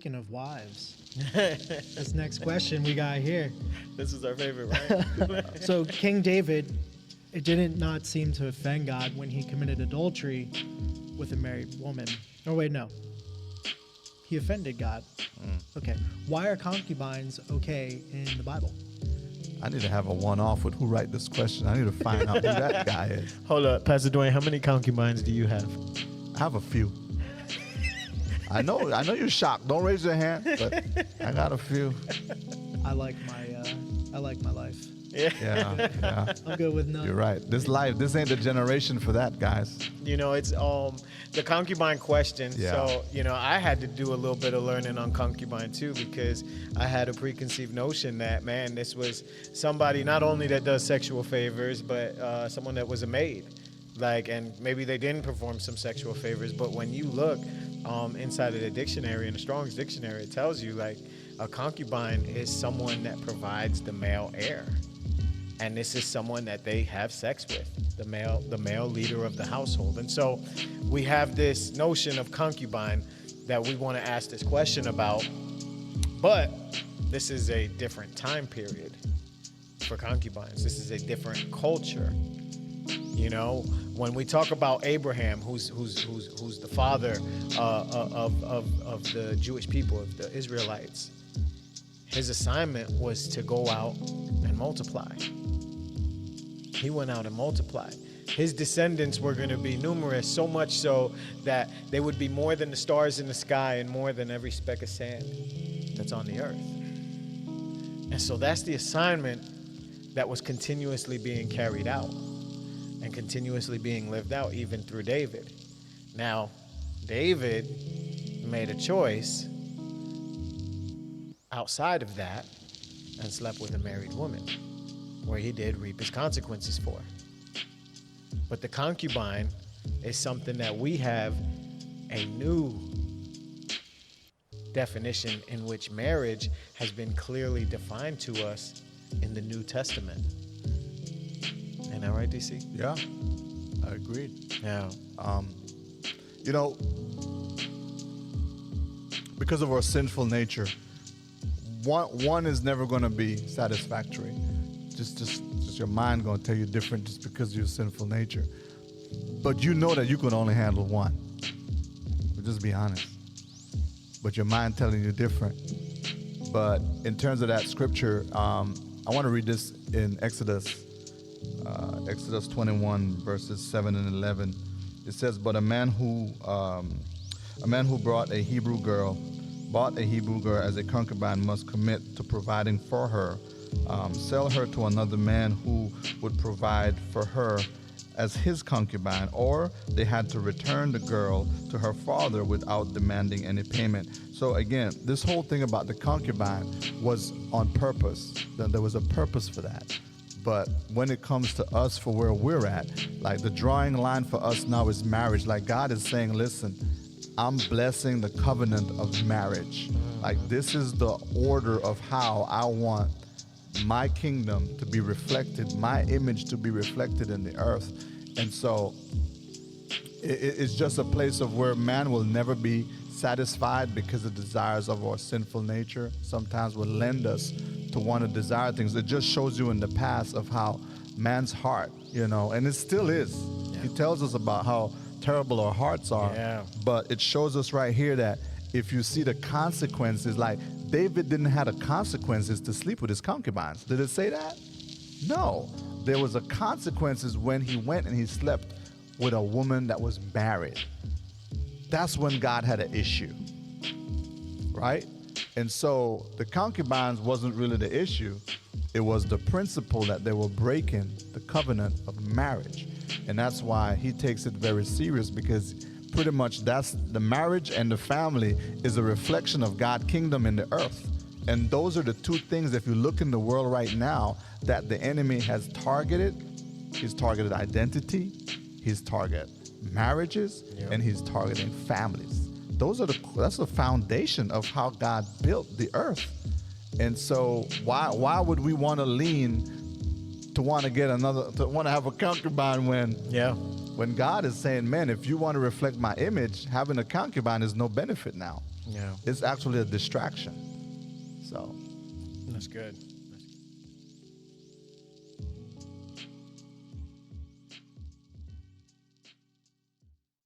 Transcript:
Speaking of wives, this next question we got here. This is our favorite, right? So King David, it didn't not seem to offend God when he committed adultery with a married woman. Oh wait, no. He offended God. Okay. Why are concubines okay in the Bible? I need to have a one-off with who write this question. I need to find out who that guy is. Hold up, Pastor Dwayne, how many concubines do you have? I have a few. I know you're shocked. Don't raise your hand, but I got a few. I like my life. Yeah. I'm good with none. You're right. This ain't the generation for that, guys. You know, it's the concubine question. Yeah. So, you know, I had to do a little bit of learning on concubine too, because I had a preconceived notion that, man, this was somebody not only that does sexual favors, but someone that was a maid. Like, and maybe they didn't perform some sexual favors, but when you look inside of the dictionary, in the Strong's dictionary, it tells you like a concubine is someone that provides the male heir. And this is someone that they have sex with, the male leader of the household. And so we have this notion of concubine that we want to ask this question about, but this is a different time period for concubines. This is a different culture. You know, when we talk about Abraham, who's the father of the Jewish people, of the Israelites, his assignment was to go out and multiply. He went out and multiplied. His descendants were going to be numerous, so much so that they would be more than the stars in the sky and more than every speck of sand that's on the earth. And so that's the assignment that was continuously being carried out and continuously being lived out even through David. Now, David made a choice outside of that and slept with a married woman, where he did reap his consequences for. But the concubine is something that we have a new definition in which marriage has been clearly defined to us in the New Testament. Ain't that right, DC? Yeah, I agreed. Yeah. You know, because of our sinful nature, one is never going to be satisfactory. Just your mind going to tell you different just because of your sinful nature. But you know that you can only handle one. But just be honest. But your mind telling you different. But in terms of that scripture, I want to read this in Exodus 21 verses 7 and 11. It says, "But a man who bought a Hebrew girl as a concubine must commit to providing for her, sell her to another man who would provide for her as his concubine, or they had to return the girl to her father without demanding any payment." So again, this whole thing about the concubine was on purpose. There was a purpose for that. But when it comes to us for where we're at, like the drawing line for us now is marriage. Like God is saying, listen, I'm blessing the covenant of marriage. Like this is the order of how I want my kingdom to be reflected, my image to be reflected in the earth. And so it's just a place of where man will never be satisfied because the desires of our sinful nature sometimes will lend us to want to desire things. It just shows you in the past of how man's heart, you know, and it still is. Yeah. He tells us about how terrible our hearts are. Yeah. But it shows us right here that if you see the consequences, like David didn't have the consequences to sleep with his concubines. Did it say that? No. There was a consequences when he went and he slept with a woman that was married. That's when God had an issue, right? And so the concubines wasn't really the issue. It was the principle that they were breaking the covenant of marriage. And that's why he takes it very serious, because pretty much that's the marriage, and the family is a reflection of God's kingdom in the earth. And those are the two things, if you look in the world right now, that the enemy has targeted. He's targeted identity, he's targeted marriages, and he's targeting families. That's the foundation of how God built the earth. And so why would we want to lean to want to have a concubine when God is saying, man, if you want to reflect my image, having a concubine is no benefit now. Yeah, It's actually a distraction. So that's good.